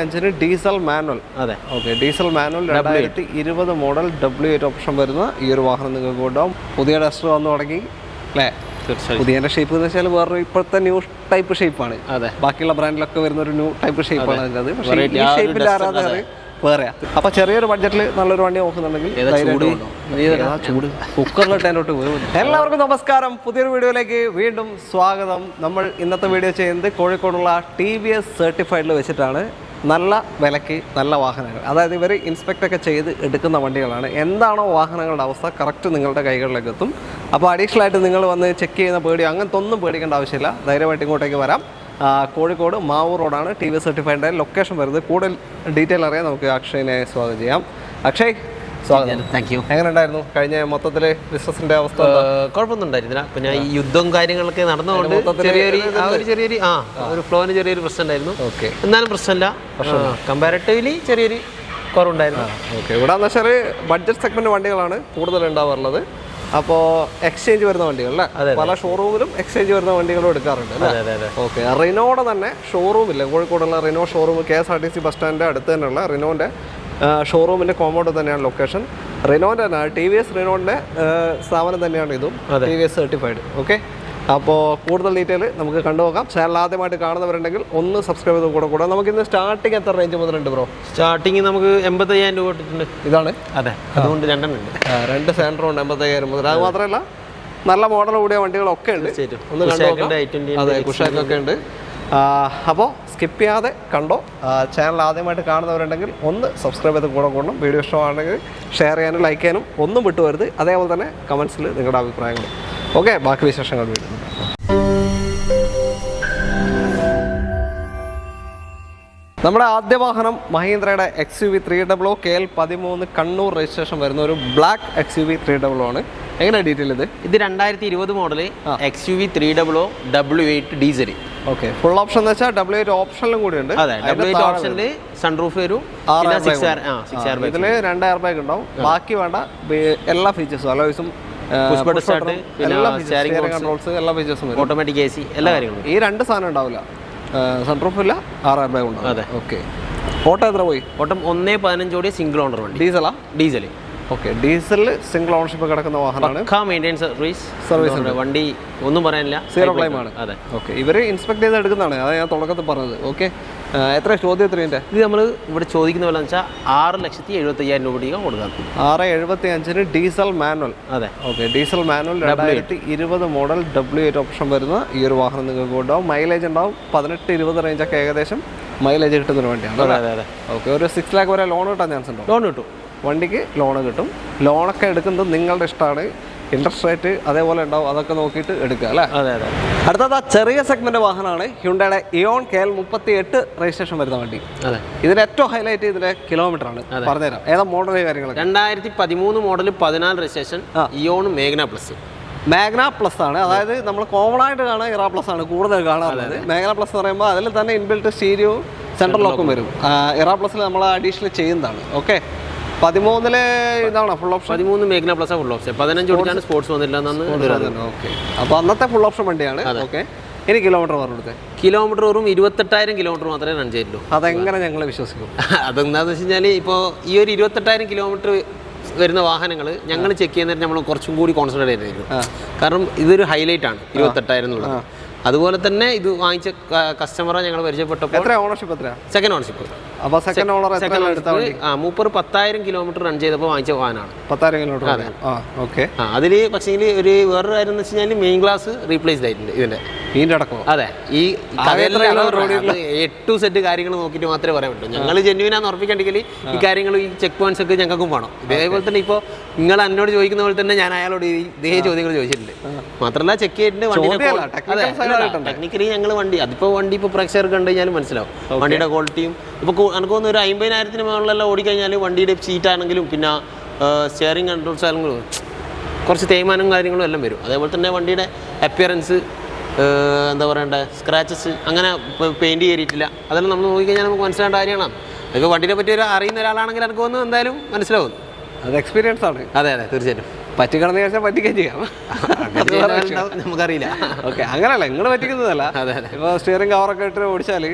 എഞ്ചിന് diesel manual. അതെ, okay. Diesel manual 2020 model W8 option വരുന്ന ഈ ഒരു വാഹനം നിങ്ങൾക്ക് കൊണ്ടുപോകും. പുതിയ ഡസ്റ്റർ വന്നു തുടങ്ങി അല്ലേ? പുതിയ ഷേപ്പ് എന്ന് വെച്ചാൽ വേറൊരു ഇപ്പോഴത്തെ ന്യൂ ടൈപ്പ് ഷേപ്പാണ്. അതെ, ബാക്കിയുള്ള ബ്രാൻഡിലൊക്കെ വരുന്ന ഒരു ന്യൂ ടൈപ്പ് ഷേപ്പാണ് അതിൻ്റെ. പക്ഷേ ഈ ഷേപ്പിൻ്റെ ആരാധകർ വേറെയാ. അപ്പൊ ചെറിയൊരു ബഡ്ജറ്റിൽ നല്ലൊരു വണ്ടി നോക്കുന്നുണ്ടെങ്കിൽ ചൂട് കുക്കറിലിട്ടതിനോട്ട് പോകും. എല്ലാവർക്കും നമസ്കാരം, പുതിയൊരു വീഡിയോയിലേക്ക് വീണ്ടും സ്വാഗതം. നമ്മൾ ഇന്നത്തെ വീഡിയോ ചെയ്യുന്നത് കോഴിക്കോടുള്ള TVS സർട്ടിഫൈഡിൽ വെച്ചിട്ടാണ്. നല്ല വിലയ്ക്ക് നല്ല വാഹനങ്ങൾ, അതായത് ഇവർ ഇൻസ്പെക്ടൊക്കെ ചെയ്ത് എടുക്കുന്ന വണ്ടികളാണ്. എന്താണോ വാഹനങ്ങളുടെ അവസ്ഥ കറക്റ്റ് നിങ്ങളുടെ കൈകളിലേക്ക് എത്തും. അപ്പോൾ അഡീഷണൽ ആയിട്ട് നിങ്ങൾ വന്ന് ചെക്ക് ചെയ്യുന്ന പേടിയോ അങ്ങനത്തെ ഒന്നും പേടിക്കേണ്ട ആവശ്യമില്ല. ധൈര്യമായിട്ട് ഇങ്ങോട്ടേക്ക് വരാം. കോഴിക്കോട് മാവൂർ റോഡാണ് TVS സർട്ടിഫൈഡിൻ്റെ ലൊക്കേഷൻ വരുന്നത്. കൂടുതൽ ഡീറ്റെയിൽ അറിയാൻ നമുക്ക് അക്ഷയനെ സ്വാഗതം ചെയ്യാം. അക്ഷയ്, സ്വാഗതം. Thank you. എങ്ങനെ ഉണ്ടായിരുന്നു കഴിഞ്ഞ മൊത്തത്തിൽ ബിസിനസിന്റെ അവസ്ഥ? കുഴപ്പമൊന്നും ഉണ്ടായിരുന്നില്ല. പിന്നെ ഈ യുദ്ധവും കാര്യങ്ങളൊക്കെ നടന്നുകൊണ്ട് ചെറിയൊരു ഫ്ലോന് ചെറിയൊരു പ്രശ്നം ഉണ്ടായിരുന്നു. ഓക്കെ, എന്നാലും പ്രശ്നമില്ല. കമ്പാരിറ്റീവ്ലി ചെറിയൊരു കുറവുണ്ടായിരുന്നു. ഓക്കെ. ഇവിടെ എന്ന് വെച്ചാൽ ബഡ്ജറ്റ് സെഗ്മെന്റ് വണ്ടികളാണ് കൂടുതൽ ഉണ്ടാവാറുള്ളത്. അപ്പോൾ എക്സ്ചേഞ്ച് വരുന്ന വണ്ടികൾ അല്ലേ? പല ഷോറൂമിലും എക്സ്ചേഞ്ച് വരുന്ന വണ്ടികളും എടുക്കാറുണ്ട്. ഓക്കെ. റിനോയുടെ തന്നെ ഷോറൂമില്ല കോഴിക്കോടുള്ള റിനോ ഷോറൂം KSRTC ബസ് സ്റ്റാൻഡിൻ്റെ അടുത്ത് തന്നെയുള്ള റിനോൻ്റെ ഷോറൂമിൻ്റെ കോമ്പൗണ്ട് തന്നെയാണ് ലൊക്കേഷൻ. റിനോൻ്റെ തന്നെ TVS റിനോൻ്റെ സ്ഥാപനം തന്നെയാണ് ഇതും, TVS സർട്ടിഫൈഡ്. ഓക്കെ. അപ്പോൾ കൂടുതൽ ഡീറ്റെയിൽ നമുക്ക് കണ്ടുപോകാം. ചാനൽ ആദ്യമായിട്ട് കാണുന്നവരുണ്ടെങ്കിൽ ഒന്ന് സബ്സ്ക്രൈബ് ചെയ്ത് കൂടെ. നമുക്കിന്ന് സ്റ്റാർട്ടിങ് എത്ര റേഞ്ച് മുതലുണ്ട് ബ്രോ? സ്റ്റാർട്ടിങ് നമുക്ക് 85,000 രൂപ ഇട്ടിട്ടുണ്ട്. ഇതാണ്? അതെ, അതുകൊണ്ട് രണ്ടെണ്ണുണ്ട്. 2 സെൻറ്ററുണ്ട് 85,000 മുതൽ. അത് മാത്രമല്ല നല്ല മോഡൽ കൂടിയ വണ്ടികളൊക്കെ ഉണ്ട്. ഒന്ന് കണ്ടു. അതെ, കുഷാക്കൊക്കെ ഉണ്ട്. അപ്പോൾ സ്കിപ്പ് ചെയ്യാതെ കണ്ടോ. ചാനൽ ആദ്യമായിട്ട് കാണുന്നവരുണ്ടെങ്കിൽ ഒന്ന് സബ്സ്ക്രൈബ് ചെയ്ത് കൂടെ കൂടണം. വീഡിയോ ഇഷ്ടമാണെങ്കിൽ ഷെയർ ചെയ്യാനും ലൈക്ക് ചെയ്യാനും ഒന്നും വിട്ടുവരുത്. അതേപോലെ തന്നെ കമൻസിൽ നിങ്ങളുടെ അഭിപ്രായങ്ങൾ. ഓക്കെ, ബാക്കി വിശേഷങ്ങൾ വീണ്ടും. നമ്മുടെ ആദ്യ വാഹനം മഹീന്ദ്രയുടെ XUV 300 KL13 കണ്ണൂർ രജിസ്ട്രേഷൻ വരുന്ന ഒരു ബ്ലാക്ക് XUV 300 ആണ്. എങ്ങനെയാണ് ഡീറ്റെയിൽ ഇത്? 2020 model XUV 300 W8 diesel. Okay. Full option എന്ന് വെച്ചാൽ W8 ഓപ്ഷനിലും കൂടി ഉണ്ട്. അതെ, W8 ഓപ്ഷനിൽ സൺറൂഫ് വരും. ഇതിൽ 2 എയർ ബാഗ് ഉണ്ടാവും. ബാക്കി വേണ്ട എല്ലാ ഫീച്ചേഴ്സും അലോയ്സും ഓട്ടോമാറ്റിക് AC എല്ലാ കാര്യങ്ങളും. ഈ 2 സാധനം ഉണ്ടാവില്ല. സൺറൂഫ് ഇല്ല, 6 എയർ ബാഗ് ഉണ്ടാവും. അതെ. ഓക്കെ. ഓട്ടോ എത്ര പോയി? ഓട്ടം 1.15 സിംഗിൾ ഓണർ വണ്ടി. ഡീസലാ? ഡീസൽ. ഓക്കെ. ഡീസലിൽ സിംഗിൾ ഓണർഷിപ്പ് കിടക്കുന്ന വാഹനമാണ്. സർവീസ് വണ്ടി ഒന്നും പറയാനില്ല, സീറോ ക്ലൈം ആണ്. അതെ. ഓക്കെ. ഇവർ ഇൻസ്പെക്ട് ചെയ്ത് എടുക്കുന്നതാണ്, അതാണ് ഞാൻ തുടക്കത്തിൽ പറഞ്ഞത്. ഓക്കെ. എത്ര ചോദ്യം? എത്രയുണ്ട് ഇത്? നമ്മൾ ഇവിടെ ചോദിക്കുന്ന പോലെ വെച്ചാൽ 6,75,000 രൂപ കൊടുക്കാം. 6,75,000 ഡീസൽ മാനുവൽ. അതെ. Okay. Diesel manual 2020 model W8 option വരുന്ന ഈ ഒരു വാഹനം നിങ്ങൾക്ക് ഉണ്ടാവും. മൈലേജ് ഉണ്ടാവും 18-20 റേഞ്ചൊക്കെ ഏകദേശം മൈലേജ് കിട്ടുന്നൊരു വണ്ടിയാണ്. അതെ അതെ. ഓക്കെ. ഒരു 6 lakh വരെ ലോൺ കിട്ടാൻ ചാൻസ് ഉണ്ടോ? ലോൺ കിട്ടും, വണ്ടിക്ക് ലോണ് കിട്ടും. ലോണൊക്കെ എടുക്കുന്നത് നിങ്ങളുടെ ഇഷ്ടമാണ്. ഇൻട്രസ്റ്റ് റേറ്റ് അതേപോലെ ഉണ്ടാവും, അതൊക്കെ നോക്കിയിട്ട് എടുക്കുക അല്ലേ? അതെ അതെ. അടുത്തത് ചെറിയ സെഗ്മെന്റ് വാഹനമാണ് ഹ്യുണ്ടായുടെ ഇയോൺ KL38 രജിസ്ട്രേഷൻ വരുന്ന വണ്ടി. അതെ. ഇതിന്റെ ഏറ്റവും ഹൈലൈറ്റ് ഇതിന്റെ കിലോമീറ്റർ ആണ്. പറഞ്ഞുതരാം ഏതാ മോഡൽ കാര്യങ്ങളൊക്കെ. 2013 model 14 registration Eon magna plus. Magna plus ആണ്. അതായത് നമ്മൾ കോമൺ ആയിട്ട് കാണാൻ ഇറ പ്ലസ് ആണ് കൂടുതൽ കാണാറുള്ളത്. മാഗ്ന പ്ലസ് എന്ന് പറയുമ്പോൾ അതിൽ തന്നെ ഇൻബിൽറ്റ് സ്റ്റീരിയോ സെൻട്രൽ ലോക്കും വരും. ഇറ പ്ലസിൽ നമ്മൾ അഡീഷണൽ ചെയ്യുന്നതാണ്. ഓക്കെ. 13 ഇതാണ് full option. 13 magna plus full option. 15 ഓടിച്ചാണ് സ്പോർട്സ് വന്നില്ല. ഓക്കെ. അപ്പോൾ അന്നത്തെ ഫുൾ ഓപ്ഷൻ വണ്ടിയാണ്. ഓക്കെ. ഇനി കിലോമീറ്റർ പറഞ്ഞെടുത്തേ. കിലോമീറ്റർ വെറും 28,000 കിലോമീറ്റർ മാത്രമേ റൺ ചെയ്തുള്ളൂ. അതെങ്ങനെ ഞങ്ങൾ വിശ്വസിക്കും? അതെന്താണെന്ന് വെച്ച് കഴിഞ്ഞാൽ ഇപ്പോൾ ഈ ഒരു 28,000 കിലോമീറ്റർ വരുന്ന വാഹനങ്ങൾ ഞങ്ങൾ ചെക്ക് ചെയ്യുന്നതിന് നമ്മൾ കുറച്ചും കൂടി കോൺസെൻട്രേറ്റ് ചെയ്തിരിക്കും. കാരണം ഇതൊരു ഹൈലൈറ്റ് ആണ് 28,000 എന്നുള്ളത്. അതുപോലെ തന്നെ ഇത് വാങ്ങിച്ച കസ്റ്റമറെ ഞങ്ങൾ പരിചയപ്പെട്ടപ്പോൾ സെക്കൻഡ് ഓണർഷിപ്പ്. അപ്പോൾ സെക്കൻഡ് ഓണർ മൂപ്പർ 10,000 കിലോമീറ്റർ റൺ ചെയ്തപ്പോൾ വാങ്ങിച്ച വാഹനമാണ്. 10,000 കിലോമീറ്റർ. അതെ. ഓക്കെ. അതിൽ പക്ഷേ ഒരു വേറൊരു കാര്യം എന്ന് വെച്ച് കഴിഞ്ഞാൽ മെയിൻ ഗ്ലാസ് റീപ്ലേസ്ഡ് ആയിട്ടുണ്ട് ഇതിന്റെ അടക്കം. അതെ. ഈ A to Z കാര്യങ്ങൾ നോക്കിയിട്ട് മാത്രമേ പറയാൻ പറ്റൂ. ഞങ്ങൾ ജെന്യുവിനാന്ന് ഉറപ്പിക്കണ്ടെങ്കിൽ ഈ കാര്യങ്ങൾ ഈ ചെക്ക് പോയിന്റ്സ് ഒക്കെ ഞങ്ങൾക്കും വേണം. ഇതേപോലെ തന്നെ ഇപ്പോൾ നിങ്ങൾ എന്നോട് ചോദിക്കുന്ന പോലെ തന്നെ ഞാൻ അയാളോട് ഇതേ ചോദ്യങ്ങൾ ചോദിച്ചിട്ടുണ്ട്. മാത്രമല്ല ചെക്ക് ചെയ്തിട്ടുണ്ട് വണ്ടിയുടെ ടെക്നിക്കലി ഞങ്ങൾ വണ്ടി അതിപ്പോൾ വണ്ടി ഇപ്പോൾ പ്രേക്ഷകർക്ക് കണ്ടു കഴിഞ്ഞാലും മനസ്സിലാവും വണ്ടിയുടെ ക്വാളിറ്റിയും. ഇപ്പോൾ എനിക്ക് തോന്നുന്നു ഒരു 50,000 മുകളിലെല്ലാം ഓടിക്കഴിഞ്ഞാൽ വണ്ടിയുടെ സീറ്റാണെങ്കിലും പിന്നെ സ്റ്റിയറിംഗ് കൺട്രോൾസ് ആണെങ്കിലും കുറച്ച് തേയ്മാനം കാര്യങ്ങളും എല്ലാം വരും. അതേപോലെ തന്നെ വണ്ടിയുടെ അപ്പിയറൻസ്, എന്താ പറയണ്ടേ, സ്ക്രാച്ചസ്, അങ്ങനെ പെയിൻറ് കയറിയിട്ടില്ല. അതെല്ലാം നമ്മൾ നോക്കിക്കഴിഞ്ഞാൽ നമുക്ക് മനസ്സിലാവേണ്ട കാര്യമാണ്. ഇപ്പോൾ വണ്ടിയെ പറ്റി അറിയുന്ന ഒരാളാണെങ്കിൽ എനിക്ക് തോന്നുന്നു എന്തായാലും മനസ്സിലാവും. അത് എക്സ്പീരിയൻസ് ആണ്. അതെ അതെ, തീർച്ചയായിട്ടും. പറ്റിക്കണമെന്ന് ചോദിച്ചാൽ പറ്റിക്കുകയും ചെയ്യാം. നമുക്കറിയില്ല. ഓക്കെ, അങ്ങനെയല്ല, നിങ്ങൾ പറ്റിക്കുന്നതല്ല. ഇപ്പോൾ സ്റ്റിയറിംഗ് കവറൊക്കെ ഇട്ട് ഓടിച്ചാൽ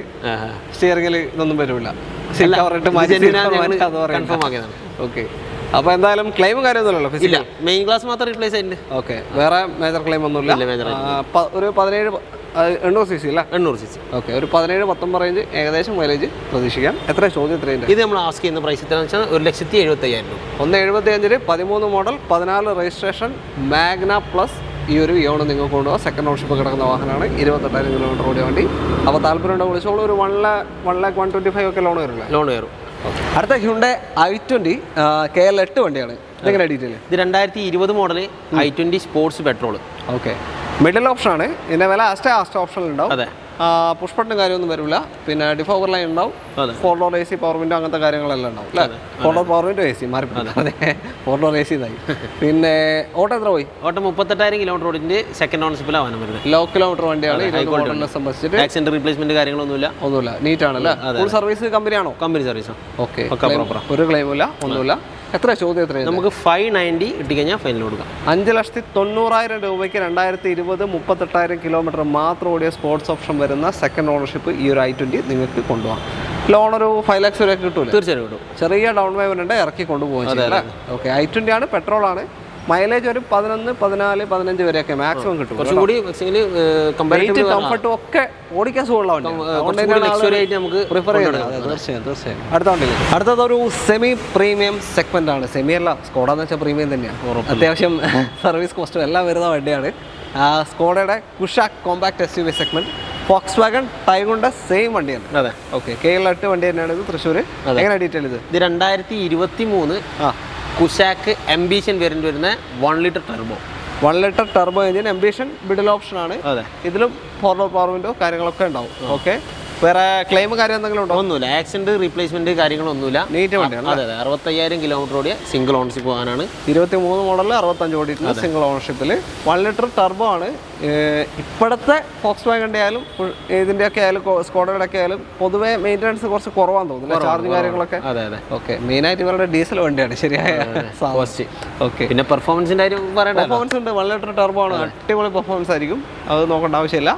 സ്റ്റിയറിംഗിൽ ഇതൊന്നും വരില്ല. സീറ്റ് കവർ ഇട്ട് കൺഫേം ആക്കിയതാണ്. ഓക്കെ, അപ്പോൾ എന്തായാലും ക്ലെയിമും കാര്യമൊന്നുമില്ലല്ലോ? ഇല്ല, മെയിൻ ക്ലാസ് മാത്രം റീപ്ലേസ് ആയിട്ടുണ്ട്. ഓക്കെ, വേറെ മേജർ ക്ലെയിം ഒന്നുമില്ല. ഒരു 17 800 cc അല്ല? 800 cc. ഓക്കെ, ഒരു 17-19 റേഞ്ച് ഏകദേശം മൈലേജ് പ്രതീക്ഷിക്കാം. എത്ര ചോദ്യം? എത്രയുണ്ട് ഇത്? നമ്മൾ ആസ്ക് ചെയ്യുന്ന പ്രൈസ് എത്രയാണെന്ന് വെച്ചാൽ 1,75,000 രൂപ. 1,75 13 മോഡൽ 14 രജിസ്ട്രേഷൻ മാഗ്ന പ്ലസ് ഈ ഒരു ഇയോണ് നിങ്ങൾക്ക് കൊണ്ടുപോകാം. സെക്കൻഡ് ഓൺഷിപ്പ് കിടക്കുന്ന വാഹനമാണ്. 28,000 കിലോമീറ്റർ ഓടിയ വണ്ടി. അപ്പോൾ താല്പര്യമുണ്ടോ വിളിച്ചോളൂ. ഒരു 1,125,000 ഒക്കെ ലോൺ വരില്ല? ലോൺ കയറും. അടുത്ത ഹ്യുണ്ടായ് i20 KL 8 വണ്ടിയാണ്. ഇതെങ്ങനെ ഡീറ്റെയിൽ? ഇത് 2020 model i20 sports petrol. Okay, middle ഓപ്ഷനാണ്. ഇതിൻ്റെ വില ആസ്റ്റ ഓപ്ഷനിൽ ഉണ്ടാവും. അതെ, പുഷ് ബട്ടൺ കാര്യമൊന്നും വരില്ല. പിന്നെ ഡിഫോഗർ ലൈൻ ഉണ്ടാവും. 4 ഡോർ AC പവർ വിൻഡോ അങ്ങനത്തെ കാര്യങ്ങളെല്ലാം ഉണ്ടാവും അല്ലേ? 4 ഡോർ പവർ വിൻഡോ AC മാറി. അതെ, 4 ഡോർ AC ഇതായി. പിന്നെ ഓട്ടം എത്ര പോയി? ഓട്ടം 38,000 കിലോമീറ്റർ ഓടിൻ്റെ സെക്കൻഡ് ഓൺഷിപ്പിലാണ് വരുന്നത്. ലോ കിലോമീറ്റർ വണ്ടിയാണ്. സംബന്ധിച്ചിട്ട് ആക്സിഡന്റ് റീപ്ലേസ്മെന്റ് കാര്യങ്ങളൊന്നുമില്ല. നീറ്റ് ആണല്ലേ? ഫുൾ സർവീസ് കമ്പനിയാണോ? Company service. ഓക്കെ, ഒരു ക്ലെയിമില്ല, ഒന്നുമില്ല. എത്ര ചോദ്യം? എത്ര? നമുക്ക് 590 ഇട്ടിക്കഴിഞ്ഞാൽ ഫൈനൽ കൊടുക്കാം. 5,90,000 രൂപയ്ക്ക് 2020 38,000 കിലോമീറ്റർ മാത്രം ഓടിയ സ്പോർട്സ് ഓപ്ഷൻ വരുന്ന സെക്കൻഡ് ഓണർഷിപ്പ് ഈ ഒരു i20 നിങ്ങൾക്ക് കൊണ്ടുപോകാം. ലോൺ ഒരു 5 lakhs വരെ കിട്ടൂല? തീർച്ചയായും കിട്ടും. ചെറിയ ഡൗൺ പേയ്മെന്റ് ഇറക്കി കൊണ്ടുപോകാം. ഓക്കെ, i20 ആണ്, പെട്രോൾ ആണ്. മൈലേജ് ഒരു 11, 14, 15 വരെയൊക്കെ മാക്സിമം കിട്ടും. കുറച്ചും കൂടി കംഫർട്ടും ഒക്കെ ഓടിക്കാൻ സുഖമുള്ള നമുക്ക് പ്രിഫർ ചെയ്യുന്നത്. തീർച്ചയായും. അടുത്തതൊരു സെമി പ്രീമിയം സെഗ്മെന്റ് ആണ്. സെമി അല്ല, സ്കോഡാന്ന് വെച്ചാൽ പ്രീമിയം തന്നെയാണ്. അത്യാവശ്യം സർവീസ് കോസ്റ്റും എല്ലാം വരുന്ന വണ്ടിയാണ്. സ്കോഡയുടെ Kushaq compact SUV segment. Volkswagen Taigun same വണ്ടിയാണ്. അതെ, ഓക്കെ, KL 8 വണ്ടി തന്നെയാണ് ഇത്. തൃശ്ശൂർ. എങ്ങനെ ഡീറ്റെയിൽ? ഇത് 2023 കുഷാക്ക് എംബീഷൻ വേരിയന്റ് വരുന്ന 1 litre turbo. 1 litre turbo engine, ambition middle option ആണ്. ഇതിലും 4 ഡോർ പവർ വിൻഡോ കാര്യങ്ങളൊക്കെ ഉണ്ടാവും. ഓക്കെ, വേറെ ക്ലെയിം കാര്യം എന്തെങ്കിലും ഉണ്ടോ? ഒന്നുമില്ല, ആക്സിഡന്റ് റീപ്ലേസ്മെന്റ് കാര്യങ്ങളൊന്നുമില്ല. നീറ്റ് വണ്ടിയാണ്. അതെ, 65,000 കിലോമീറ്റർ ഓടിയ സിംഗിൾ ഓണർഷിപ്പ് പോകാനാണ്. 23 മോഡലിൽ 65 ഓടിയിട്ടുണ്ട് സിംഗിൾ ഓണർഷിപ്പിൽ. 1 ലിറ്റർ ടർബോ ആണ്. ഇപ്പോഴത്തെ ഫോക്സ് വാഗണിൻ്റെ ആയാലും ഇതിൻ്റെയൊക്കെ ആയാലും സ്കോഡയുടെ ഒക്കെ ആയാലും പൊതുവെ മെയിൻ്റനൻസ് കുറച്ച് കുറവാന്ന് തോന്നുന്നു, ചാർജ് കാര്യങ്ങളൊക്കെ. അതെ അതെ, ഓക്കെ. മെയിനായിട്ട് ഇവരുടെ ഡീസൽ വണ്ടിയാണ് ശരിയായ. ഓക്കെ, പിന്നെ പെർഫോമൻസിൻ്റെ കാര്യം പറയണ്ട. പെർഫോമൻസ് ഉണ്ട്. 1 ലിറ്റർ ടർബോ ആണ്, അടിപൊളി പെർഫോമൻസ് ആയിരിക്കും. അത് നോക്കേണ്ട ആവശ്യമില്ല.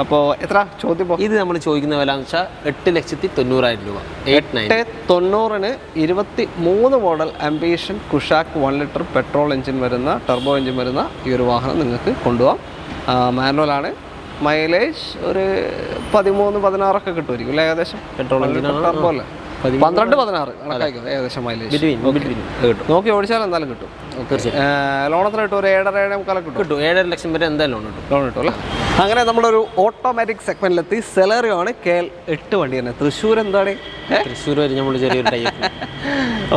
അപ്പോൾ എത്ര ചോദ്യം? ഇത് നമ്മൾ ചോദിക്കുന്ന വില എന്ന് വെച്ചാൽ 8,90,000 രൂപ. 8,90,000 23 model ambition Kushaq 1 litre petrol engine വരുന്ന ടർബോ എഞ്ചിൻ വരുന്ന ഈ ഒരു വാഹനം നിങ്ങൾക്ക് കൊണ്ടുപോകാം. മാനുവലാണ്. മൈലേജ് ഒരു 13-16 ഒക്കെ കിട്ടുമായിരിക്കും അല്ലേ ഏകദേശം? പെട്രോൾ ടർബോ അല്ലേ? 12-16 കണക്കായിരിക്കും ഏകദേശം മൈലേജ്. നോക്കി ഓടിച്ചാൽ എന്തായാലും കിട്ടും. ലോൺ എത്ര കിട്ടും? ഒരു 7.5-7.5 കിട്ടും. 7.5 ലക്ഷം വരെ എന്തായാലും ലോൺ കിട്ടും അല്ലേ? അങ്ങനെ നമ്മളൊരു ഓട്ടോമാറ്റിക് സെഗ്മെന്റിലെത്തി. സെലറിയോ ആണ്, KL 8 വണ്ടി തന്നെ. തൃശ്ശൂർ എന്താണ്? തൃശ്ശൂർ വരെ നമ്മൾ ചെറിയൊരു ടൈപ്പ്.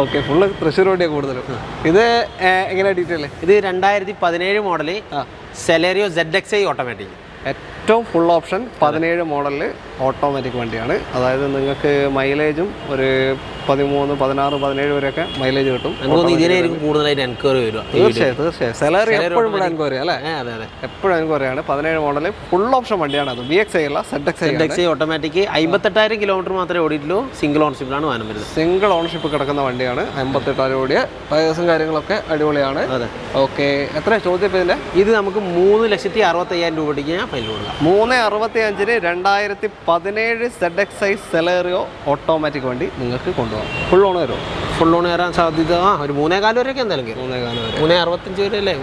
ഓക്കെ, ഫുള്ള് തൃശ്ശൂർ വണ്ടിയാണ് കൂടുതലും. ഇത് എങ്ങനെയാണ് ഡീറ്റെയിൽ? ഇത് 2017 മോഡല് സെലറിയോ ZXi ഓട്ടോമാറ്റിക്. ഏറ്റവും ഫുൾ ഓപ്ഷൻ 17 മോഡലിൽ ഓട്ടോമാറ്റിക് വണ്ടിയാണ്. അതായത് നിങ്ങൾക്ക് മൈലേജും ഒരു 13, 16, 17 വരെയൊക്കെ മൈലേജ് കിട്ടും. ഇതിനായിരിക്കും കൂടുതലായിട്ട് എൻക്വയറി വരും. തീർച്ചയായും സെലറി എപ്പോഴും ഇവിടെ എൻക്വയറി അല്ലേ? അതെ അതെ, എപ്പോഴും എൻക്വയറിയാണ്. 17 മോഡൽ ഫുൾ ഓപ്ഷൻ വണ്ടിയാണ്. അത് VXi അല്ല, ZXi ഓട്ടോമാറ്റിക്. 58,000 കിലോമീറ്റർ മാത്രമേ ഓടിയിട്ടുള്ളൂ. സിംഗിൾ ഓണർഷിപ്പിലാണ് വാഹനം വരുന്നത്. സിംഗിൾ ഓണർഷിപ്പ് കിടക്കുന്ന വണ്ടിയാണ്. 58,000 ഓടിയ ടയേഴ്സും കാര്യങ്ങളൊക്കെ അടിപൊളിയാണ്. അതെ, ഓക്കെ. എത്ര ചോദ്യം ഇതിന്റെ? ഇത് നമുക്ക് 3,65,000 രൂപ കൊടുക്കുക ഫൈനൽ കൊടുക്കാം. 3,65,000 2017 ZXi സെലറിയോ ഓട്ടോമാറ്റിക് വണ്ടി നിങ്ങൾക്ക് കൊണ്ടുപോകാം. ഫുൾ ഓൺ വരുമോ? ഫുൾ ഓൺ കയറാൻ സാധ്യത ഒരു 3.4 വരെയൊക്കെ എന്തായാലും 3.65 വരെ അല്ലേ?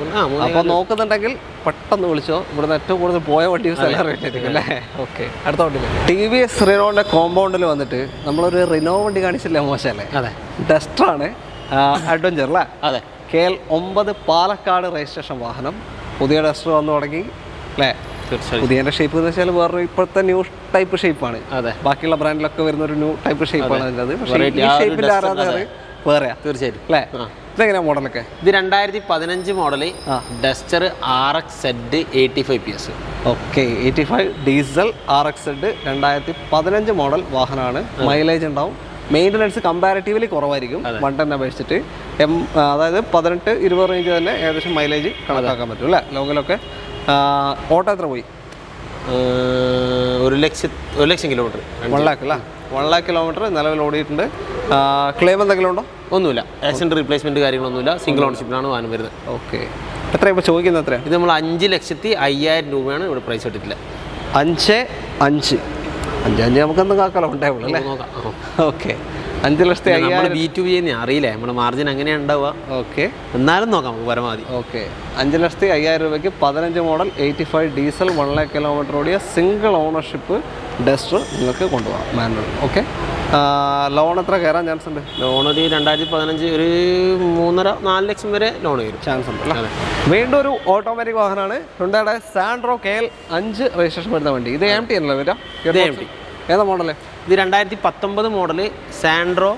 അപ്പോൾ നോക്കുന്നുണ്ടെങ്കിൽ പെട്ടെന്ന് വിളിച്ചോ. ഇവിടുന്ന് ഏറ്റവും കൂടുതൽ പോയ വണ്ടി സെലറി ആയിരിക്കും അല്ലേ? ഓക്കെ. അടുത്ത വണ്ടി TVS റിനോന്റെ കോമ്പൗണ്ടിൽ വന്നിട്ട് നമ്മളൊരു റിനോ വണ്ടി കാണിച്ചില്ലേ? മോശമല്ലേ? അതെ, ഡസ്റ്ററാണ്, അഡ്വഞ്ചർ അല്ലേ? അതെ. KL 9 പാലക്കാട് രജിസ്ട്രേഷൻ വാഹനം. പുതിയ ഡസ്റ്റർ വന്നു തുടങ്ങി അല്ലേ? പുതിയതിന്റെ ഷേപ്പ് എന്ന് വെച്ചാൽ വേറൊരു ഇപ്പോഴത്തെ ന്യൂ ടൈപ്പ് ഷേപ്പാണ്. അതെ, ബാക്കിയുള്ള ബ്രാൻഡിലൊക്കെ വരുന്ന ഒരു ന്യൂ ടൈപ്പ് ഷേപ്പാണ് അതിൻ്റെ. പക്ഷേ ഈ ഷേപ്പിന്റെ ആരാധകർ വേറെയാ തീർച്ചയായും അല്ലേ? ഇതെങ്ങനെയാ മോഡലൊക്കെ? ഇത് 2015 model Duster RXZ 85 PS. Okay, 85 diesel RXZ 2015 model വാഹനമാണ്. മൈലേജ് ഉണ്ടാവും. മെയിൻ്റനൻസ് കമ്പാരിറ്റീവ്ലി കുറവായിരിക്കും വണ്ടനെ അപേക്ഷിച്ചിട്ട്. അതായത് 18-20 റേഞ്ച് തന്നെ ഏകദേശം മൈലേജ് കണക്കാക്കാൻ പറ്റും അല്ലേ? ലോങ്ങിലൊക്കെ. ഓട്ടോ എത്ര പോയി? 1 ലക്ഷം കിലോമീറ്റർ. 1 ലാഖ് അല്ലേ? 1 ലാഖ് കിലോമീറ്റർ നിലവിൽ ഓടിയിട്ടുണ്ട്. ക്ലെയിം എന്തെങ്കിലും ഉണ്ടോ? ഒന്നുമില്ല, ആക്സിഡന്റ് റീപ്ലേസ്മെന്റ് കാര്യങ്ങളൊന്നുമില്ല. സിംഗിൾ ഓണർഷിപ്പിലാണ് വാഹനം വരുന്നത്. ഓക്കെ, എത്ര ഇപ്പോൾ ചോദിക്കുന്നത്? എത്ര? ഇത് നമ്മൾ 5,50,000 രൂപയാണ് ഇവിടെ പ്രൈസ് ഇട്ടിട്ടില്ല. 5,500,000 നമുക്കൊന്നും കാക്കലോ ഉണ്ടാവുള്ളൂ അല്ലേ? നോക്കാം. ഓക്കെ, 5,50,000 B2B അറിയില്ലേ, നമ്മുടെ മാർജിൻ എങ്ങനെയാണ് ഉണ്ടാവുക. ഓക്കെ, എന്നാലും നോക്കാം നമുക്ക് പരമാവധി. ഓക്കെ, 5,50,000 രൂപയ്ക്ക് 15 മോഡൽ 85 ഡീസൽ 1 lakh കിലോമീറ്റർ ഓടിയ സിംഗിൾ ഓണർഷിപ്പ് ഡസ്റ്റർ നിങ്ങൾക്ക് കൊണ്ടുപോകാം മാനുവൽ. ഓക്കെ, ലോൺ എത്ര കയറാൻ ചാൻസ് ഉണ്ട്? ലോൺ ഒരു 2015 ഒരു 3.5-4 ലക്ഷം വരെ ലോൺ കയറും ചാൻസ് ഉണ്ട് അല്ലേ? വീണ്ടും ഒരു ഓട്ടോമാറ്റിക് വാഹനമാണ്, ഹ്യുണ്ടായുടെ സാൻഡ്രോ KL 5 രജിസ്ട്രേഷൻ വരുന്ന വണ്ടി. ഇത് MT അല്ലേ വരാം? ഏതാ മോഡല്? ഇത് 2019 model Santro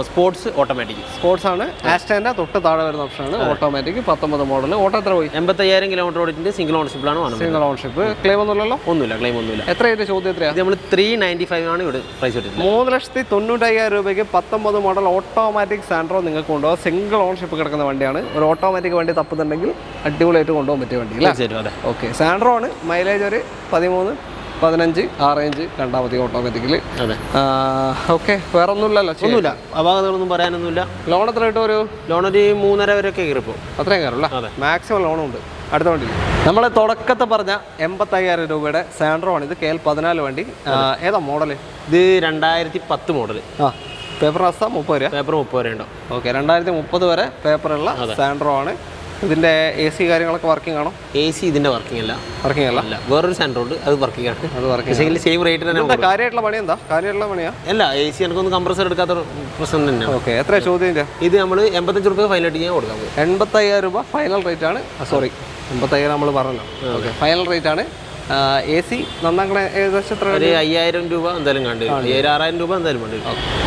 sports automatic. Sports ആണ്. ആസ്റ്റൻ്റെ തൊട്ട് താഴെ വരുന്ന ഓപ്ഷനാണ് ഓട്ടോമാറ്റിക്. 19 മോഡൽ. ഓട്ടോ എത്ര പോയി? 85,000 കിലോമീറ്റർ ഓടിച്ചിട്ട് സിംഗിൾ ഓണർഷിപ്പിലാണ്. Single ownership. ക്ലെയിം ഒന്നുമില്ലല്ലോ? ഒന്നുമില്ല, ക്ലെയിം ഒന്നുമില്ല. എത്രയായിട്ട് ചോദ്യം? എത്രയാണ്? നമ്മൾ 395 ആണ് ഇവിടെ പ്രൈസ് ഇട്ടിട്ടുള്ളത്. 3,95,000 രൂപയ്ക്ക് 19 മോഡൽ ഓട്ടോമാറ്റിക് സാൻഡ്രോ നിങ്ങൾക്ക് കൊണ്ടുപോകാം. സിംഗിൾ ഓണർഷിപ്പ് കിടക്കുന്ന വണ്ടിയാണ്. ഒരു ഓട്ടോമാറ്റിക് വണ്ടി തപ്പുന്നുണ്ടെങ്കിൽ അടിപൊളിയായിട്ട് കൊണ്ടുപോകാൻ പറ്റിയ വണ്ടി അല്ലേ? ഓക്കെ, സാൻഡ്രോ ആണ്. മൈലേജ് ഒരു 13-15 ആ റേഞ്ച് കണ്ടാൽ മതി ഓട്ടോമാറ്റിക്കലി. അതെ, ഓക്കെ, വേറെ ഒന്നുമില്ലല്ലോ? ഒന്നുമില്ല, അപാകതകളൊന്നും പറയാനൊന്നുമില്ല. ലോൺ എത്ര കിട്ടും? ഒരു ലോൺ ഒരു 3.5 വരെയൊക്കെ കയറിപ്പോൾ. അത്രയും കയറും അല്ലേ? മാക്സിമം ലോണും ഉണ്ട്. അടുത്ത വണ്ടി നമ്മൾ തുടക്കത്തെ പറഞ്ഞ 85,000 രൂപയുടെ സാൻഡ്രോ ആണ്. ഇത് KL 14 വണ്ടി. ഏതാ മോഡല്? ഇത് 2010 മോഡല്. പേപ്പർ അവസ്ഥ 30 രൂപ. പേപ്പർ 30 വരെ ഉണ്ടോ? ഓക്കെ, 2030 വരെ പേപ്പറുള്ള സാൻഡ്രോ ആണ്. ഇതിന്റെ AC കാര്യങ്ങളൊക്കെ വർക്കിംഗ് ആണോ? AC ഇതിന്റെ വർക്കിംഗ് അല്ല. വർക്കിംഗ് അല്ല, വേറൊരു സാൻഡ്രോ ഉണ്ട്, അത് വർക്കിംഗ് ആണ്. അത് വർക്കിംഗ് സെയിം റേറ്റ് തന്നെ. കാര്യമായിട്ടുള്ള പണി എന്താ? കാര്യമായിട്ടുള്ള പണിയാ? അല്ല, AC എനിക്കൊന്ന് കംപ്രസർ എടുക്കാത്ത പ്രശ്നം തന്നെയാണ്. ഓക്കെ, എത്ര ചോദ്യം? ഇത് നമ്മൾ 85 രൂപ ഫൈനൽ ചെയ്യാൻ കൊടുക്കാം. 85,000 രൂപ ഫൈനൽ റേറ്റ് ആണ്. സോറി, 85,000 നമ്മൾ പറഞ്ഞല്ലോ. ഓക്കെ, ഫൈനൽ റേറ്റ് ആണ്. AC നന്നാക്കണ ഏകദേശം എത്ര? ഒരു 5,000 രൂപ എന്തായാലും കണ്ടു. 5,000-6,000 രൂപ എന്തായാലും വേണ്ടി.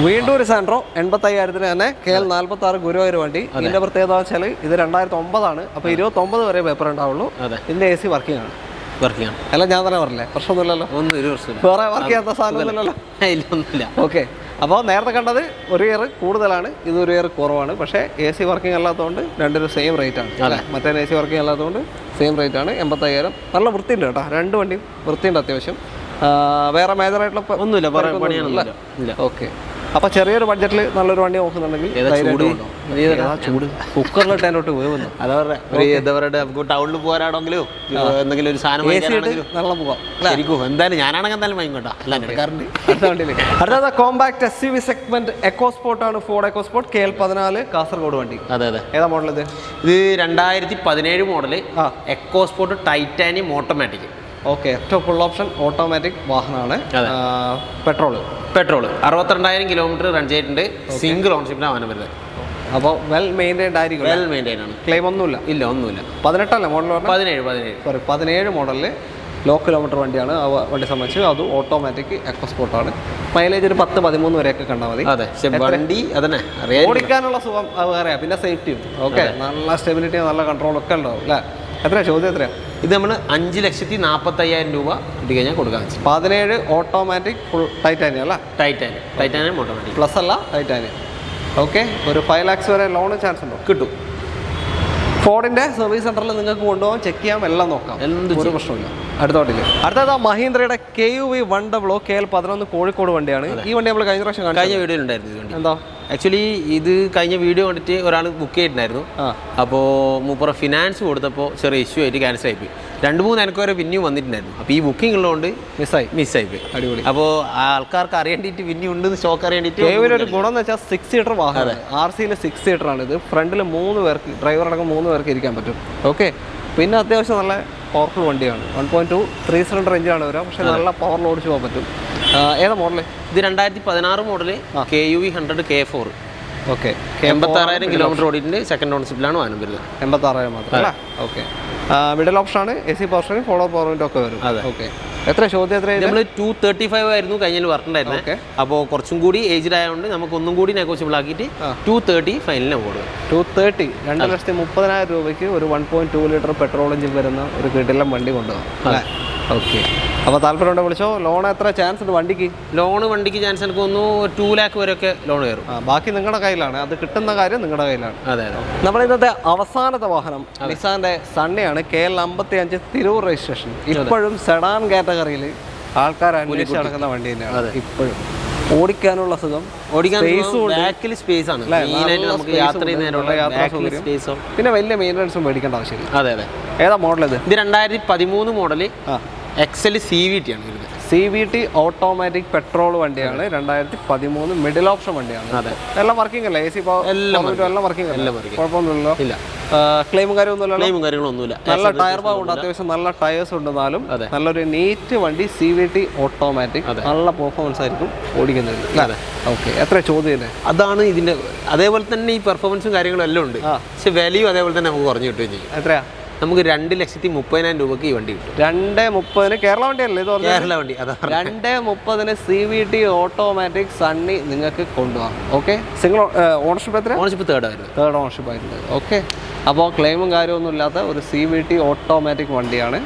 വീണ്ടും ഒരു സാൻഡ്രോ 85,000 തന്നെ KL 46 ഗുരുവായൂർ വണ്ടി. ഇതിന്റെ പ്രത്യേകത വെച്ചാൽ ഇത് 2009 ആണ്. അപ്പോൾ 29 വരെ പേപ്പർ ഉണ്ടാവുള്ളൂ. ഇതിന്റെ AC വർക്കിംഗ് ആണ്. വർക്കിംഗ് ആണ് അല്ല, ഞാൻ തന്നെ പറഞ്ഞില്ലേ? പ്രശ്നമൊന്നുമില്ലല്ലോ? ഒരു പ്രശ്നം വേറെ വർക്ക് ചെയ്യാത്ത സാധനമൊന്നുമില്ലല്ലോ? ഒന്നുമില്ല. ഓക്കെ, അപ്പോൾ നേരത്തെ കണ്ടത് ഒരു ഇയർ കൂടുതലാണ്, ഇത് ഒരു ഇയർ കുറവാണ്. പക്ഷേ AC വർക്കിംഗ് അല്ലാത്തതുകൊണ്ട് രണ്ടൊരു സെയിം റേറ്റ് ആണ് അല്ലേ? മറ്റേ AC വർക്കിംഗ് അല്ലാത്തതുകൊണ്ട് സെയിം റേറ്റ് ആണ്. 85,000. നല്ല വൃത്തിയുണ്ട് കേട്ടോ, രണ്ട് വണ്ടിയും വൃത്തിയുണ്ട് അത്യാവശ്യം. വേറെ മേജറായിട്ടുള്ള ഒന്നുമില്ല. ഓക്കെ, അപ്പോൾ ചെറിയൊരു ബഡ്ജറ്റിൽ നല്ലൊരു വണ്ടി നോക്കുന്നുണ്ടെങ്കിൽ ചൂട് കുക്കറിലിട്ട് അതിലോട്ട് വേവുന്നു. എന്താ പറയുക, നമുക്ക് ടൗണിൽ പോരാണെങ്കിലോ എന്തെങ്കിലും ഒരു സാധനം നല്ല പോകാം. എന്തായാലും ഞാനാണെങ്കിൽ എന്തായാലും വാങ്ങിക്കോട്ടെ. അടുത്ത വണ്ടിയിൽ അടുത്തത് കോമ്പാക്ട് SUV സെഗ്മെന്റ് എക്കോസ്പോർട്ട് ആണ്. ഫോർഡ് എക്കോസ്പോർട്ട് KL 14 കാസർഗോഡ് വണ്ടി. അതെ, ഏതാ മോഡൽ? ഇത് 2017 model EcoSport titanium automatic. Okay, ഏറ്റവും ഫുൾ ഓപ്ഷൻ ഓട്ടോമാറ്റിക് വാഹനമാണ്. പെട്രോൾ 62,000 കിലോമീറ്റർ റൺ ചെയ്തിട്ടുണ്ട്. സിംഗിൾ ഓണർഷിപ്പിനാണ് വാഹനം വരുന്നത്. അപ്പോൾ വെൽ മെയിൻറ്റൈൻഡ് ആയിരിക്കും. വെൽ മെയിൻറ്റൈൻ ആണ്. ക്ലെയിം ഒന്നുമില്ല? ഇല്ല, ഒന്നുമില്ല. 18 മോഡൽ? 17 മോഡലിൽ ലോ കിലോമീറ്റർ വണ്ടിയാണ് ആ വണ്ടി സംബന്ധിച്ച്. അത് ഓട്ടോമാറ്റിക് എക്കോസ്പോർട്ടാണ്. മൈലേജ് ഒരു 10-13 വരെയൊക്കെ കണ്ടാൽ മതി. അതെ, വണ്ടി അതന്നെ ഓടിക്കാനുള്ള സുഖം അത് വേറെയാ. പിന്നെ സേഫ്റ്റിയും ഓക്കെ, നല്ല സ്റ്റെബിലിറ്റി, നല്ല കൺട്രോളൊക്കെ ഉണ്ടാവും അല്ലേ? എത്രയാണ് ചോദ്യം? എത്രയാണ്? ഇത് നമ്മൾ 5,40,000 രൂപ ഇട്ട് കഴിഞ്ഞാൽ കൊടുക്കാൻ വെച്ചു. 17 ഓട്ടോമാറ്റിക് ഫുൾ ടൈറ്റാനിയം അല്ല? ടൈറ്റാനിയം ഓട്ടോമാറ്റിക് പ്ലസ് അല്ല, ടൈറ്റാനിയം. ഓക്കെ, ഒരു 5 lakhs വരെ ലോണ് ചാൻസ് ഉണ്ടോ? കിട്ടും. ഫോർഡിന്റെ സർവീസ് സെന്ററിൽ നിങ്ങൾക്ക് കൊണ്ടുപോകാം, ചെക്ക് ചെയ്യാം, എല്ലാം നോക്കാം, ഒരു പ്രശ്നമില്ല. അടുത്തത് മഹീന്ദ്രയുടെ KUV 100 KL 11 കോഴിക്കോട് വണ്ടിയാണ്. ഈ വണ്ടി നമ്മൾ കഴിഞ്ഞ പ്രാവശ്യം കഴിഞ്ഞ വീഡിയോയിൽ ഉണ്ടായിരുന്നു. എന്താ ആക്ച്വലി ഇത് കഴിഞ്ഞ വീഡിയോ കണ്ടിട്ട് ഒരാൾ ബുക്ക് ചെയ്തിട്ടുണ്ടായിരുന്നു. അപ്പോൾ മൂപ്പറ ഫിനാൻസ് കൊടുത്തപ്പോൾ ചെറിയ ഇഷ്യൂ ആയിട്ട് ക്യാൻസൽ ആയിപ്പോയി. 2-3 എൻക്വയറി പിന്നെയും വന്നിട്ടുണ്ടായിരുന്നു. അപ്പോൾ ഈ ബുക്കിംഗ് ഉള്ളതുകൊണ്ട് മിസ്സായിപ്പോയി. അടിപൊളി. അപ്പോൾ ആൾക്കാർക്ക് അറിയേണ്ടിയിട്ട് പിന്നെയും ഉണ്ടെന്ന് സ്റ്റോക്ക് അറിയേണ്ടിയിട്ട്. ഒരു ഗുണം എന്ന് വെച്ചാൽ 6 സീറ്റർ വാഹനം. RCയിൽ 6 സീറ്റർ ആണ് ഇത്. ഫ്രണ്ടിൽ 3 പേർക്ക്, ഡ്രൈവർ അടക്കം 3 പേർക്ക് ഇരിക്കാൻ പറ്റും. ഓക്കെ, പിന്നെ അത്യാവശ്യം നല്ല പവർഫുൾ വണ്ടിയാണ്. 1.2 3 സിലിണ്ടർ എഞ്ചിനാണ് വരിക. പക്ഷേ നല്ല പവറിൽ ഓടിച്ച് പോകാൻ പറ്റും. ഏതാ മോഡല്? ഇത് 2016 model KUV 100 K4. Okay, 86,000 kilometre ഓടിയിട്ടുണ്ട്. സെക്കൻഡ് ഓണർഷിപ്പിലാണ് വാഹനം വരുന്നത്. 86,000 മാത്രം അല്ലേ? ഓക്കെ, മിഡിൽ ഓപ്ഷനാണ്. AC power steering, follow power window ഒക്കെ വരും. ഓക്കെ, എത്ര ചോദ്യം? എത്ര? നമ്മൾ 235 ആയിരുന്നു കഴിഞ്ഞാൽ പറഞ്ഞിട്ടുണ്ടായിരുന്നത്. അപ്പോൾ കുറച്ചും കൂടി ഏജ്ഡ് ആയതുകൊണ്ട് നമുക്ക് ഒന്നും കൂടി നെഗോഷ്യബിൾ ആക്കിയിട്ട് 230 ഫൈനലിന് കൊടുക്കും. 230 2,30,000 രൂപയ്ക്ക് ഒരു 1.2 ലിറ്റർ പെട്രോൾ എഞ്ചിൻ വരുന്ന ഒരു കിടിലൻ വണ്ടി കൊണ്ടുപോകാം അല്ലേ? ഓക്കെ, അപ്പോൾ താല്പര്യമുണ്ടോ വിളിച്ചോ. ലോൺ എത്ര ചാൻസ് ഉണ്ട് വണ്ടിക്ക്? വണ്ടിക്ക് ചാൻസ് എനിക്ക് തോന്നുന്നു 2 lakh വരെയൊക്കെ ലോൺ കയറും. ബാക്കി നിങ്ങളുടെ കയ്യിലാണ്, അത് കിട്ടുന്ന കാര്യം നിങ്ങളുടെ കയ്യിലാണ്. അതെ. നമ്മൾ ഇന്നത്തെ അവസാനത്തെ വാഹനം നിസാന്റെ സണ്ണിയാണ്. KL 55 Tirur registration. ഇപ്പോഴും സെഡാൻ കാറ്റഗറിയിൽ ആൾക്കാർ അന്വേഷിച്ച് നടക്കുന്ന വണ്ടി തന്നെയാണ് ഇപ്പോഴും. ഓടിക്കാനുള്ള സുഖം, ഓടിക്കാൻ സ്പേസും ഉണ്ട്. ബാക്കിൽ സ്പേസ് ആണ് മെയിനായിട്ട് നമുക്ക് യാത്ര ചെയ്യുന്നതിനുള്ള സ്പേസോ. പിന്നെ വലിയ മെയിൻ്റനൻസും മേടിക്കേണ്ട ആവശ്യമില്ല. അതെ അതെ. ഏതാ മോഡൽ ഇത്? ഇത് 2013 മോഡല് XL CVT ആണ് വരുന്നത്. CVT ഓട്ടോമാറ്റിക് പെട്രോൾ വണ്ടിയാണ്, 2013 മിഡിൽ ഓപ്ഷൻ വണ്ടിയാണ്. അതെ. എല്ലാം വർക്കിംഗ് അല്ലേ? AC എല്ലാം വർക്കിംഗ് അല്ലേ? കുഴപ്പമൊന്നുമില്ലല്ലോ. ഇല്ല, ക്ലെയിമും കാര്യമൊന്നുമില്ലല്ലോ. ക്ലെയിമും കാര്യങ്ങളൊന്നുമില്ല. നല്ല ടയർ ഭാഗമുണ്ട്, അത്യാവശ്യം നല്ല ടയേഴ്സ് ഉണ്ടെന്നാലും നല്ലൊരു നീറ്റ് വണ്ടി. CVT ഓട്ടോമാറ്റിക്, നല്ല പെർഫോമൻസ് ആയിരിക്കും ഓടിക്കുന്നത്. അതെ. ഓക്കെ, എത്ര ചോദ്യം? അതാണ് ഇതിന്റെ. അതേപോലെ തന്നെ ഈ പെർഫോമൻസും കാര്യങ്ങളും എല്ലാം ഉണ്ട്. പക്ഷെ വാല്യൂ അതേപോലെ തന്നെ നമുക്ക് കുറഞ്ഞു കിട്ടുകയും ചെയ്യും. എത്രയാ? നമുക്ക് 2,30,000 രൂപയ്ക്ക് ഈ വണ്ടി കിട്ടും. 2:30 കേരള വണ്ടിയല്ലേ ഇത്? കേരള വണ്ടി. അതാ 2:30 CVT ഓട്ടോമാറ്റിക് സണ്ണി നിങ്ങൾക്ക് കൊണ്ടുപോകാം. ഓക്കെ, സിംഗിൾ ഓണർഷിപ്പ് എത്ര? ഓണർഷിപ്പ് തേർഡ് ഓണർഷിപ്പ് ആയിട്ടുണ്ട്. ഓക്കെ, അപ്പോൾ ക്ലെയിമും കാര്യമൊന്നും ഇല്ലാത്ത ഒരു CVT ഓട്ടോമാറ്റിക് വണ്ടിയാണ്.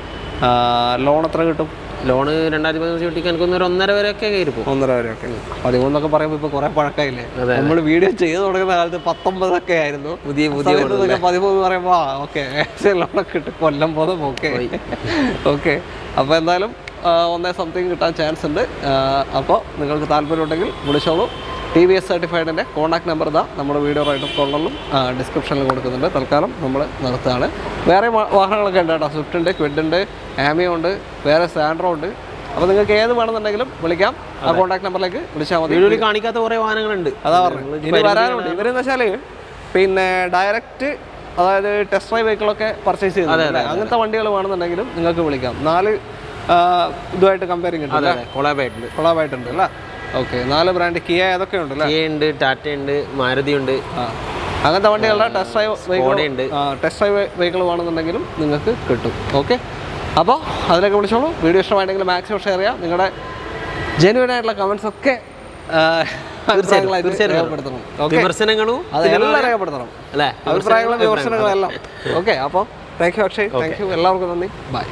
ലോൺ എത്ര കിട്ടും? ലോണ് 2013 കിട്ടിക്കാൻ എനിക്ക് 1.5 വരെയൊക്കെ കയറി പോകും. 1.5 വരെയൊക്കെ. 13 പറയുമ്പോൾ ഇപ്പോൾ കുറേ പഴക്കമില്ലേ? നമ്മൾ വീഡിയോ ചെയ്ത് തുടങ്ങുന്ന കാലത്ത് 19 ആയിരുന്നു. പുതിയ 13 പറയുമ്പോൾ ഓക്കെ ലോണൊക്കെ കിട്ടും. കൊല്ലം പോലെ ഓക്കെ. അപ്പോൾ എന്തായാലും 1 സംതിങ് കിട്ടാൻ ചാൻസ് ഉണ്ട്. അപ്പോൾ നിങ്ങൾക്ക് താല്പര്യമുണ്ടെങ്കിൽ വിളിച്ചോളൂ. TVS സർട്ടിഫൈഡിൻ്റെ കോൺടാക്ട് നമ്പർ ഇതാ നമ്മുടെ വീഡിയോ റൈറ്റർ കോർണറിലും ഡിസ്ക്രിപ്ഷനിൽ കൊടുക്കുന്നുണ്ട്. തൽക്കാലം നമ്മൾ നിർത്തുകയാണ്. വേറെ വാഹനങ്ങളൊക്കെ ഉണ്ട് കേട്ടോ. സ്വിഫ്റ്റ് ഉണ്ട്, ക്വിഡ് ഉണ്ട്, ആമിയോ ഉണ്ട്, വേറെ സാൻഡ്രോ ഉണ്ട്. അപ്പോൾ നിങ്ങൾക്ക് ഏത് വേണമെന്നുണ്ടെങ്കിലും വിളിക്കാം. ആ കോൺടാക്ട് നമ്പറിലേക്ക് വിളിച്ചാൽ മതി. വീഡിയോയിൽ കാണിക്കാത്ത കുറേ വാഹനങ്ങളുണ്ട്. അതാ പറഞ്ഞു, ഇനി വരാനുണ്ട്. ഇവരെന്ന് വെച്ചാൽ പിന്നെ ഡയറക്റ്റ്, അതായത് ടെസ്റ്റ് ഡ്രൈവ് വെഹിക്കിളൊക്കെ പർച്ചേസ് ചെയ്യുന്നത്, അങ്ങനത്തെ വണ്ടികൾ വേണമെന്നുണ്ടെങ്കിലും നിങ്ങൾക്ക് വിളിക്കാം. 4 ഇതുമായിട്ട് കമ്പയറിംഗ് ഉണ്ട്, കൊളാബായിട്ടുണ്ട് അല്ലേ? Okay, 4 brand. കിയ അതൊക്കെ ഉണ്ടല്ലേ? കിയ ഉണ്ട്, ടാറ്റ ഉണ്ട്, മാരുതി ഉണ്ട്. അങ്ങനത്തെ വണ്ടികളുടെ ടെസ്റ്റ് ഡ്രൈവ് വെഹിക്കിൾ വേണമെന്നുണ്ടെങ്കിലും നിങ്ങൾക്ക് കിട്ടും. ഓക്കെ, അപ്പോൾ അതിലൊക്കെ വിളിച്ചോളൂ. വീഡിയോ ഇഷ്ടമായിട്ടെങ്കിൽ മാക്സിമം ഷെയർ ചെയ്യാം. നിങ്ങളുടെ ജെന്യുവൻ ആയിട്ടുള്ള കമൻസ് ഒക്കെ രേഖപ്പെടുത്തണം. വിമർശനങ്ങളും അതെല്ലാം രേഖപ്പെടുത്തണം അല്ലേ? അഭിപ്രായങ്ങളും വിമർശനങ്ങളും എല്ലാം. ഓക്കെ, അപ്പോൾ thank you Akshay, thank you. എല്ലാവർക്കും നന്ദി. ബൈ.